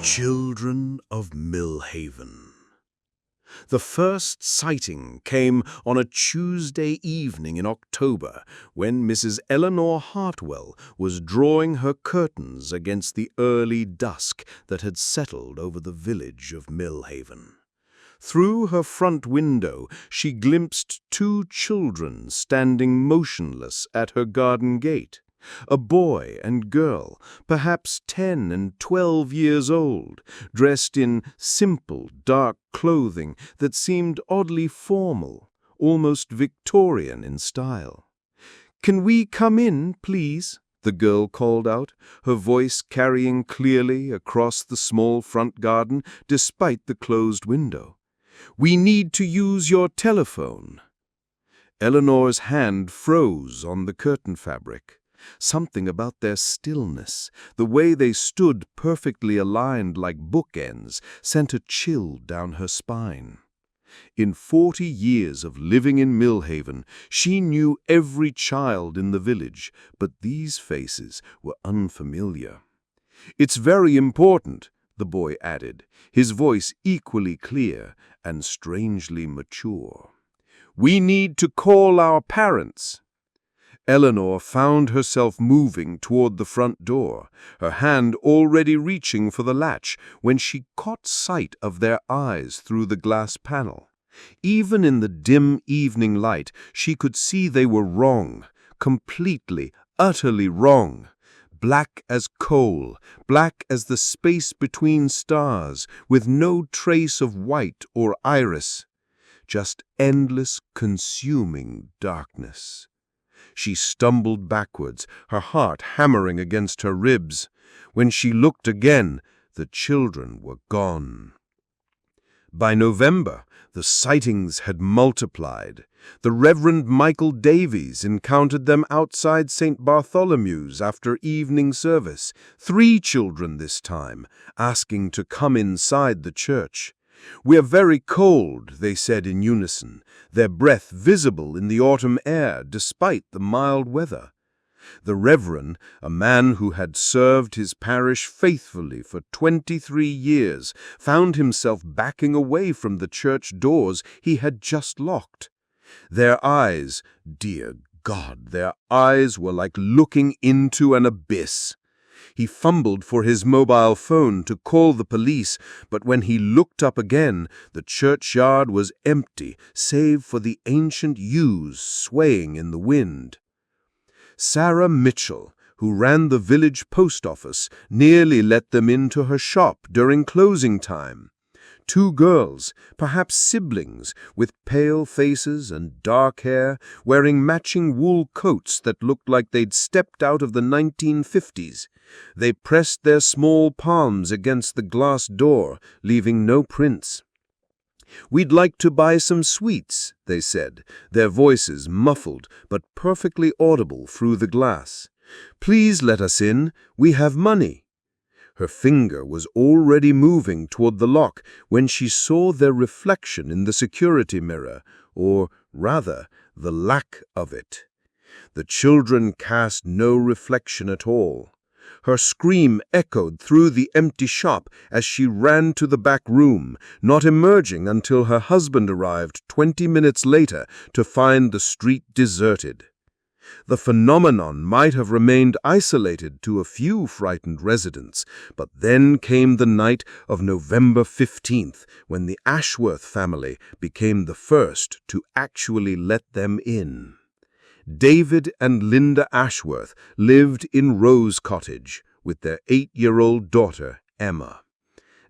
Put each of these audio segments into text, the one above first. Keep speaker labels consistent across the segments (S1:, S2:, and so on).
S1: Children of Millhaven. The first sighting came on a Tuesday evening in October when Mrs. Eleanor Hartwell was drawing her curtains against the early dusk that had settled over the village of Millhaven. Through her front window she glimpsed two children standing motionless at her garden gate. A boy and girl, perhaps 10 and 12 years old, dressed in simple, dark clothing that seemed oddly formal, almost Victorian in style. "Can we come in, please?" the girl called out, her voice carrying clearly across the small front garden despite the closed window. "We need to use your telephone." Eleanor's hand froze on the curtain fabric. Something about their stillness, the way they stood perfectly aligned like bookends, sent a chill down her spine. In 40 years of living in Millhaven, she knew every child in the village, but these faces were unfamiliar. "It's very important," the boy added, his voice equally clear and strangely mature. "We need to call our parents." Eleanor found herself moving toward the front door, her hand already reaching for the latch when she caught sight of their eyes through the glass panel. Even in the dim evening light, she could see they were wrong, completely, utterly wrong. Black as coal, black as the space between stars, with no trace of white or iris. Just endless, consuming darkness. She stumbled backwards, her heart hammering against her ribs. When she looked again, the children were gone. By November, the sightings had multiplied. The Reverend Michael Davies encountered them outside St. Bartholomew's after evening service, 3 children this time, asking to come inside the church. "We're very cold," they said in unison, their breath visible in the autumn air despite the mild weather. The Reverend, a man who had served his parish faithfully for 23 years, found himself backing away from the church doors he had just locked. Their eyes, dear God, their eyes were like looking into an abyss. He fumbled for his mobile phone to call the police, but when he looked up again, the churchyard was empty, save for the ancient yews swaying in the wind. Sarah Mitchell, who ran the village post office, nearly let them into her shop during closing time. 2 girls, perhaps siblings, with pale faces and dark hair, wearing matching wool coats that looked like they'd stepped out of the 1950s. They pressed their small palms against the glass door, leaving no prints. "We'd like to buy some sweets," they said, their voices muffled but perfectly audible through the glass. "Please let us in. We have money." Her finger was already moving toward the lock when she saw their reflection in the security mirror, or rather, the lack of it. The children cast no reflection at all. Her scream echoed through the empty shop as she ran to the back room, not emerging until her husband arrived 20 minutes later to find the street deserted. The phenomenon might have remained isolated to a few frightened residents, but then came the night of November 15th, when the Ashworth family became the first to actually let them in. David and Linda Ashworth lived in Rose Cottage with their 8-year-old daughter, Emma.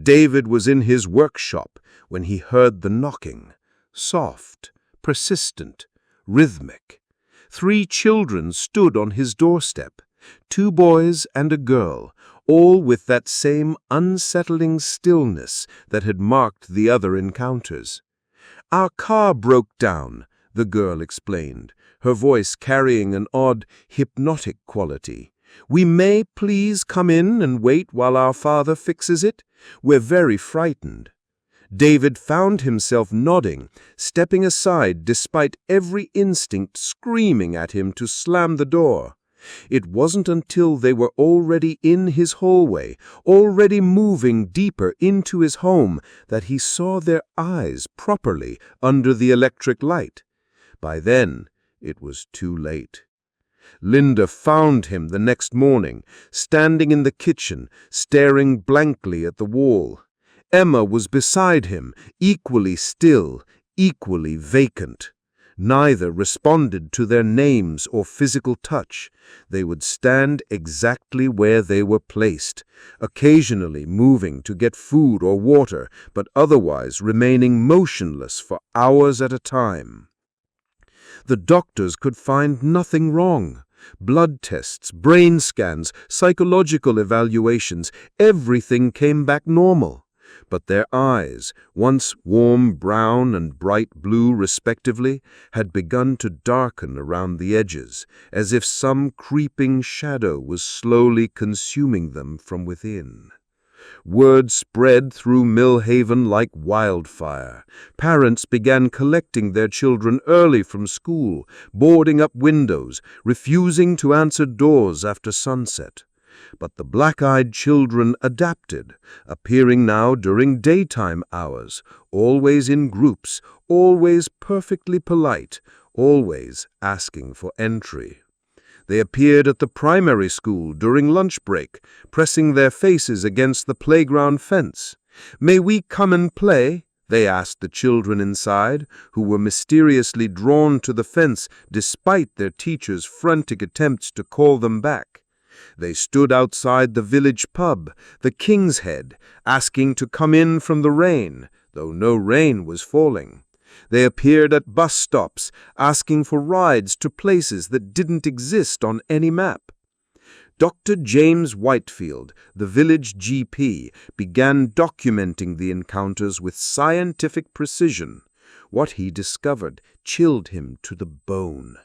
S1: David was in his workshop when he heard the knocking, soft, persistent, rhythmic. 3 children stood on his doorstep, 2 boys and a girl, all with that same unsettling stillness that had marked the other encounters. "Our car broke down," the girl explained, her voice carrying an odd, hypnotic quality. "We may please come in and wait while our father fixes it? We're very frightened." David found himself nodding, stepping aside despite every instinct screaming at him to slam the door. It wasn't until they were already in his hallway, already moving deeper into his home, that he saw their eyes properly under the electric light. By then, it was too late. Linda found him the next morning, standing in the kitchen, staring blankly at the wall. Emma was beside him, equally still, equally vacant. Neither responded to their names or physical touch. They would stand exactly where they were placed, occasionally moving to get food or water, but otherwise remaining motionless for hours at a time. The doctors could find nothing wrong. Blood tests, brain scans, psychological evaluations, everything came back normal. But their eyes, once warm brown and bright blue respectively, had begun to darken around the edges, as if some creeping shadow was slowly consuming them from within. Word spread through Millhaven like wildfire. Parents began collecting their children early from school, boarding up windows, refusing to answer doors after sunset. But the black-eyed children adapted, appearing now during daytime hours, always in groups, always perfectly polite, always asking for entry. They appeared at the primary school during lunch break, pressing their faces against the playground fence. "May we come and play?" they asked the children inside, who were mysteriously drawn to the fence despite their teachers' frantic attempts to call them back. They stood outside the village pub, the King's Head, asking to come in from the rain, though no rain was falling. They appeared at bus stops, asking for rides to places that didn't exist on any map. Dr. James Whitefield, the village GP, began documenting the encounters with scientific precision. What he discovered chilled him to the bone.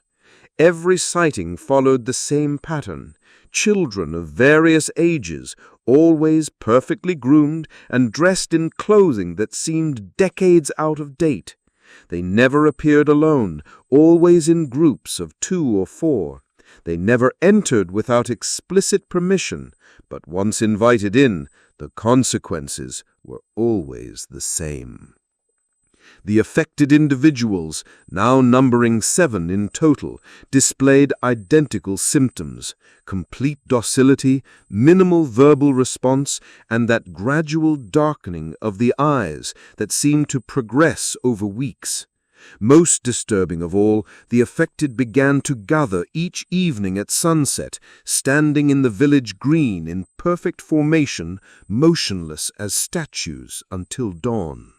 S1: Every sighting followed the same pattern. Children of various ages, always perfectly groomed and dressed in clothing that seemed decades out of date. They never appeared alone, always in groups of 2 or 4. They never entered without explicit permission, but once invited in, the consequences were always the same. The affected individuals, now numbering 7 in total, displayed identical symptoms: complete docility, minimal verbal response, and that gradual darkening of the eyes that seemed to progress over weeks. Most disturbing of all, the affected began to gather each evening at sunset, standing in the village green in perfect formation, motionless as statues until dawn.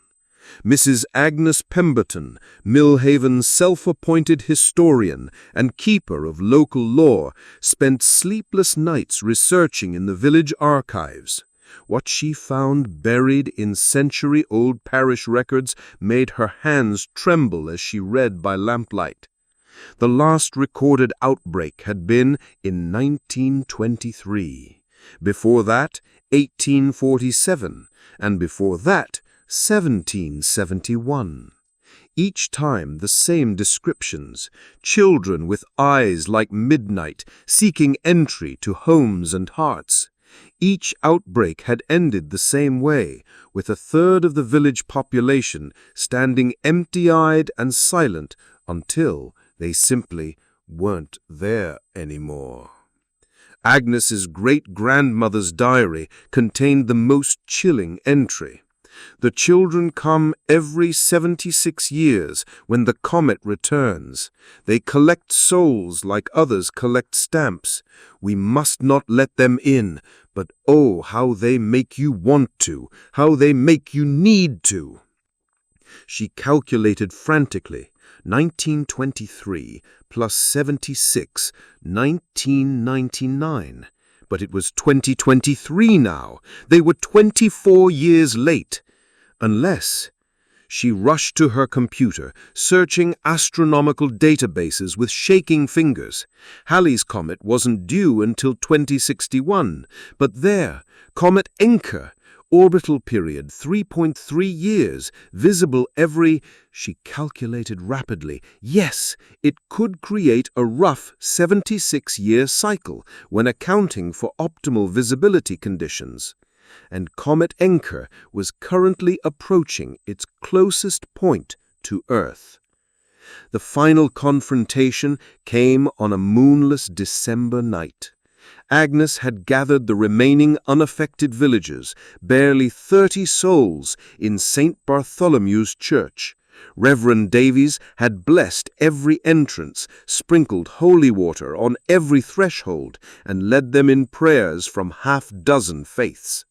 S1: Mrs. Agnes Pemberton, Millhaven's self-appointed historian and keeper of local lore, spent sleepless nights researching in the village archives. What she found buried in century-old parish records made her hands tremble as she read by lamplight. The last recorded outbreak had been in 1923. Before that, 1847, and before that, 1771. Each time the same descriptions: children with eyes like midnight, seeking entry to homes and hearts. Each outbreak had ended the same way, with 1/3 of the village population standing empty-eyed and silent until they simply weren't there anymore. Agnes's great-grandmother's diary contained the most chilling entry. The children come every 76 years when the comet returns. They collect souls like others collect stamps. We must not let them in, but oh, how they make you want to, how they make you need to. She calculated frantically. 1923 plus 76, 1999. But it was 2023 now. They were 24 years late. Unless... She rushed to her computer, searching astronomical databases with shaking fingers. Halley's Comet wasn't due until 2061, but there, Comet Encke,
S2: orbital period 3.3 years, visible every, she calculated rapidly. Yes, it could create a rough 76-year cycle when accounting for optimal visibility conditions. And Comet Encke was currently approaching its closest point to Earth. The final confrontation came on a moonless December night. Agnes had gathered the remaining unaffected villagers, barely 30 souls, in St. Bartholomew's Church. Reverend Davies had blessed every entrance, sprinkled holy water on every threshold, and led them in prayers from half-dozen faiths.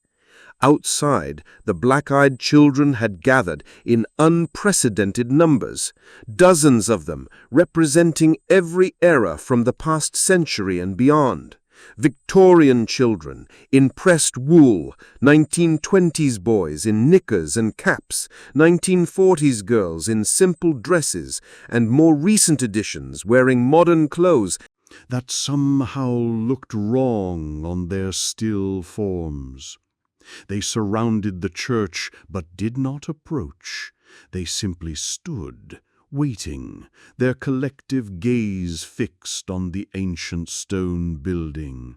S2: Outside, the black-eyed children had gathered in unprecedented numbers, dozens of them representing every era from the past century and beyond. Victorian children in pressed wool, 1920s boys in knickers and caps, 1940s girls in simple dresses, and more recent additions wearing modern clothes
S1: that somehow looked wrong on their still forms. They surrounded the church but did not approach. They simply stood, waiting, their collective gaze fixed on the ancient stone building.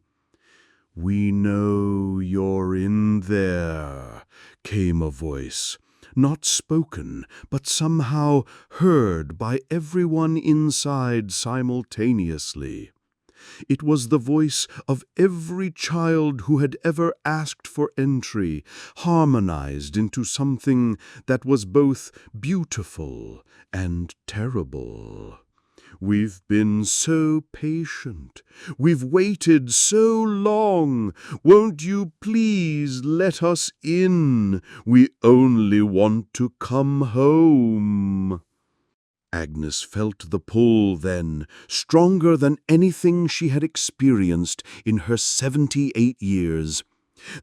S1: "We know you're in there," came a voice, not spoken, but somehow heard by everyone inside simultaneously. It was the voice of every child who had ever asked for entry, harmonized into something that was both beautiful and terrible. "We've been so patient. We've waited so long. Won't you please let us in? We only want to come home." Agnes felt the pull then, stronger than anything she had experienced in her 78 years.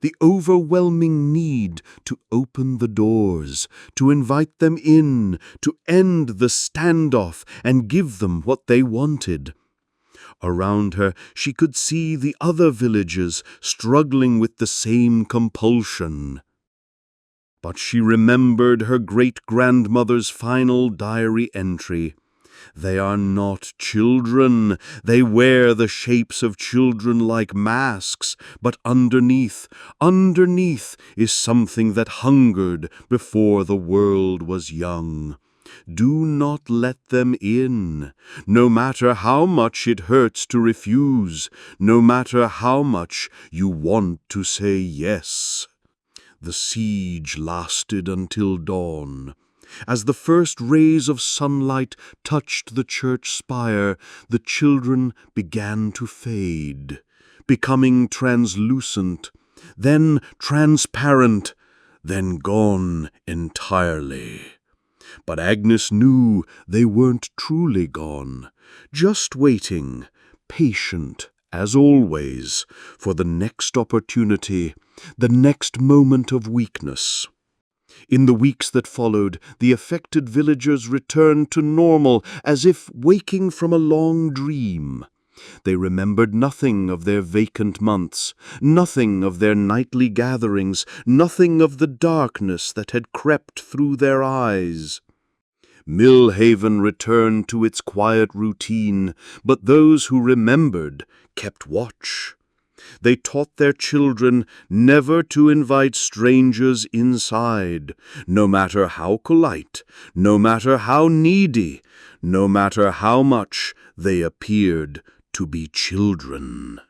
S1: The overwhelming need to open the doors, to invite them in, to end the standoff and give them what they wanted. Around her, she could see the other villagers struggling with the same compulsion. But she remembered her great-grandmother's final diary entry. "They are not children. They wear the shapes of children like masks, but underneath is something that hungered before the world was young. Do not let them in, no matter how much it hurts to refuse, no matter how much you want to say yes." The siege lasted until dawn. As the first rays of sunlight touched the church spire, the children began to fade, becoming translucent, then transparent, then gone entirely. But Agnes knew they weren't truly gone, just waiting, patient as always, for the next opportunity, the next moment of weakness. In the weeks that followed, the affected villagers returned to normal as if waking from a long dream. They remembered nothing of their vacant months, nothing of their nightly gatherings, nothing of the darkness that had crept through their eyes. Millhaven returned to its quiet routine, but those who remembered kept watch. They taught their children never to invite strangers inside, no matter how polite, no matter how needy, no matter how much they appeared to be children.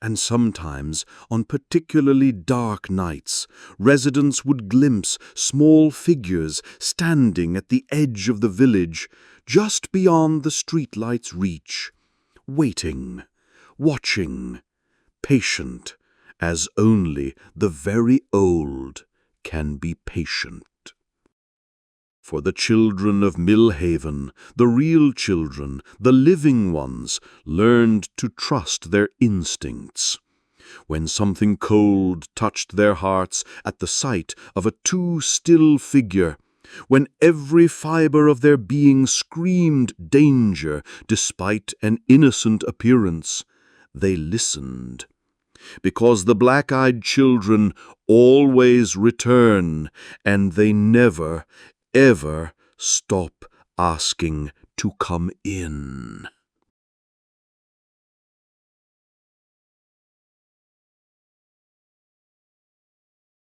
S1: And sometimes, on particularly dark nights, residents would glimpse small figures standing at the edge of the village, just beyond the streetlight's reach, waiting, watching, patient, as only the very old can be patient. For the children of Millhaven, the real children, the living ones, learned to trust their instincts. When something cold touched their hearts at the sight of a too still figure, when every fiber of their being screamed danger despite an innocent appearance, they listened.
S2: because the black-eyed children always return, and they never, ever stop asking to come in.